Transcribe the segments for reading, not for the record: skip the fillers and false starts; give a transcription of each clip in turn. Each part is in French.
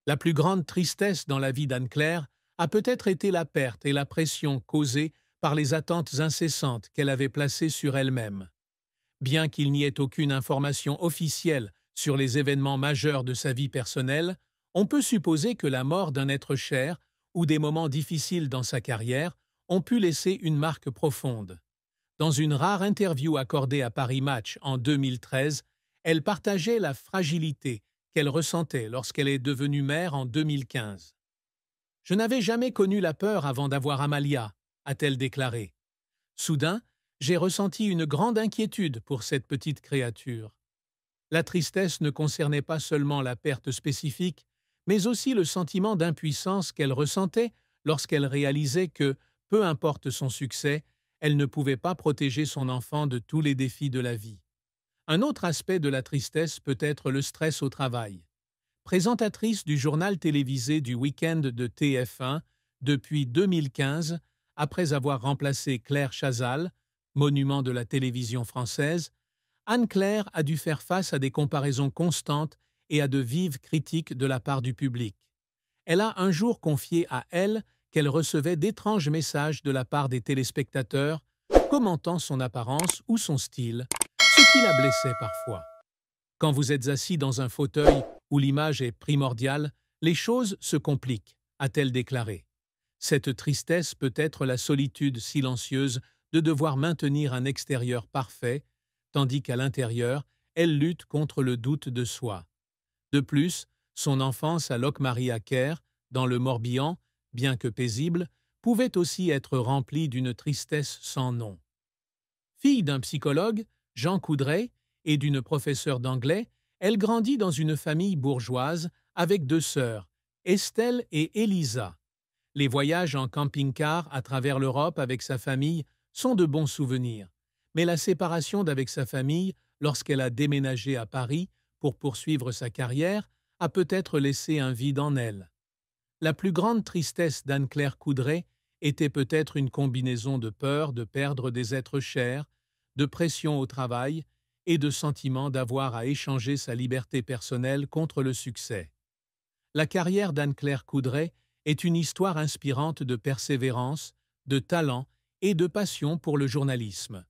La plus grande tristesse dans la vie d'Anne-Claire a peut-être été la perte et la pression causées par les attentes incessantes qu'elle avait placées sur elle-même. Bien qu'il n'y ait aucune information officielle sur les événements majeurs de sa vie personnelle, on peut supposer que la mort d'un être cher ou des moments difficiles dans sa carrière ont pu laisser une marque profonde. Dans une rare interview accordée à Paris Match en 2013, elle partageait la fragilité qu'elle ressentait lorsqu'elle est devenue mère en 2015. Je n'avais jamais connu la peur avant d'avoir Amalia, a-t-elle déclaré. Soudain, j'ai ressenti une grande inquiétude pour cette petite créature. La tristesse ne concernait pas seulement la perte spécifique, mais aussi le sentiment d'impuissance qu'elle ressentait lorsqu'elle réalisait que, peu importe son succès, elle ne pouvait pas protéger son enfant de tous les défis de la vie. Un autre aspect de la tristesse peut être le stress au travail. Présentatrice du journal télévisé du week-end de TF1 depuis 2015, après avoir remplacé Claire Chazal, monument de la télévision française, Anne-Claire a dû faire face à des comparaisons constantes et à de vives critiques de la part du public. Elle a un jour confié à elle qu'elle recevait d'étranges messages de la part des téléspectateurs commentant son apparence ou son style, ce qui la blessait parfois. Quand vous êtes assis dans un fauteuil où l'image est primordiale, les choses se compliquent, a-t-elle déclaré. Cette tristesse peut être la solitude silencieuse de devoir maintenir un extérieur parfait, tandis qu'à l'intérieur, elle lutte contre le doute de soi. De plus, son enfance à Locmaria-Kerr, dans le Morbihan, bien que paisible, pouvait aussi être remplie d'une tristesse sans nom. Fille d'un psychologue, Jean Coudray, et d'une professeure d'anglais, elle grandit dans une famille bourgeoise avec deux sœurs, Estelle et Elisa. Les voyages en camping-car à travers l'Europe avec sa famille sont de bons souvenirs, mais la séparation d'avec sa famille lorsqu'elle a déménagé à Paris pour poursuivre sa carrière a peut-être laissé un vide en elle. La plus grande tristesse d'Anne-Claire Coudray était peut-être une combinaison de peur de perdre des êtres chers, de pression au travail et de sentiment d'avoir à échanger sa liberté personnelle contre le succès. La carrière d'Anne-Claire Coudray est une histoire inspirante de persévérance, de talent et de passion pour le journalisme.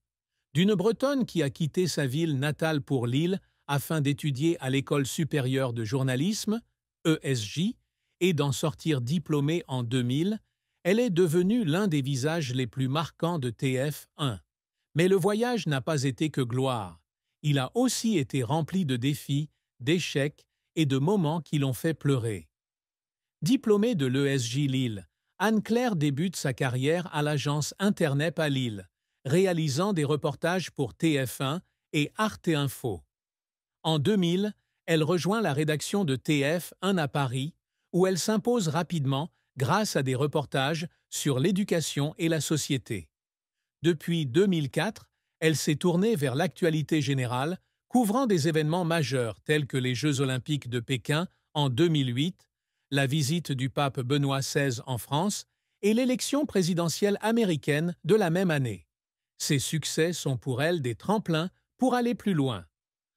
D'une Bretonne qui a quitté sa ville natale pour Lille afin d'étudier à l'École supérieure de journalisme, ESJ, et d'en sortir diplômée en 2000, elle est devenue l'un des visages les plus marquants de TF1. Mais le voyage n'a pas été que gloire. Il a aussi été rempli de défis, d'échecs et de moments qui l'ont fait pleurer. Diplômée de l'ESJ Lille, Anne-Claire débute sa carrière à l'agence Internep à Lille, réalisant des reportages pour TF1 et Arte Info. En 2000, elle rejoint la rédaction de TF1 à Paris, où elle s'impose rapidement grâce à des reportages sur l'éducation et la société. Depuis 2004, elle s'est tournée vers l'actualité générale, couvrant des événements majeurs tels que les Jeux olympiques de Pékin en 2008, la visite du pape Benoît XVI en France et l'élection présidentielle américaine de la même année. Ces succès sont pour elle des tremplins pour aller plus loin.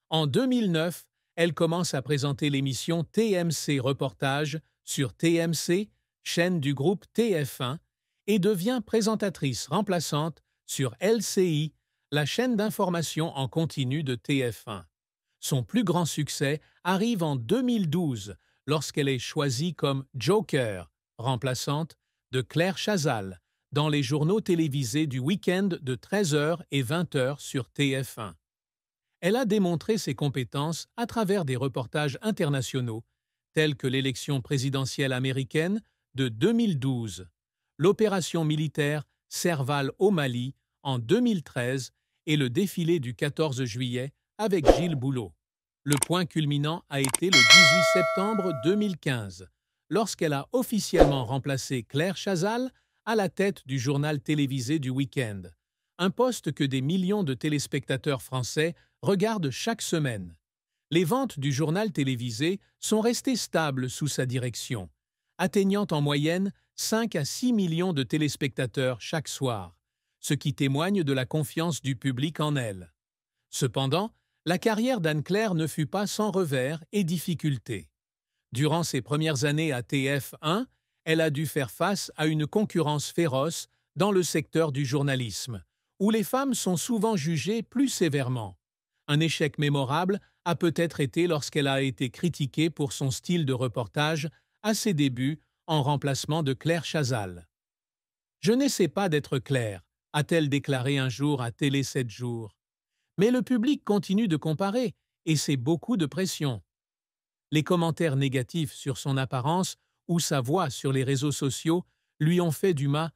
En 2009, elle commence à présenter l'émission TMC Reportage sur TMC, chaîne du groupe TF1, et devient présentatrice remplaçante sur LCI, la chaîne d'information en continu de TF1. Son plus grand succès arrive en 2012, lorsqu'elle est choisie comme Joker, remplaçante de Claire Chazal, dans les journaux télévisés du week-end de 13h et 20h sur TF1. Elle a démontré ses compétences à travers des reportages internationaux, tels que l'élection présidentielle américaine de 2012, l'opération militaire Serval au Mali en 2013 et le défilé du 14 juillet avec Gilles Boulot. Le point culminant a été le 18 septembre 2015, lorsqu'elle a officiellement remplacé Claire Chazal à la tête du journal télévisé du week-end, un poste que des millions de téléspectateurs français regardent chaque semaine. Les ventes du journal télévisé sont restées stables sous sa direction, atteignant en moyenne 5 à 6 millions de téléspectateurs chaque soir, ce qui témoigne de la confiance du public en elle. Cependant, la carrière d'Anne-Claire ne fut pas sans revers et difficultés. Durant ses premières années à TF1, elle a dû faire face à une concurrence féroce dans le secteur du journalisme, où les femmes sont souvent jugées plus sévèrement. Un échec mémorable a peut-être été lorsqu'elle a été critiquée pour son style de reportage à ses débuts en remplacement de Claire Chazal. « Je n'essaie pas d'être Claire », a-t-elle déclaré un jour à Télé 7 jours. Mais le public continue de comparer, et c'est beaucoup de pression. Les commentaires négatifs sur son apparence ou sa voix sur les réseaux sociaux lui ont fait du mal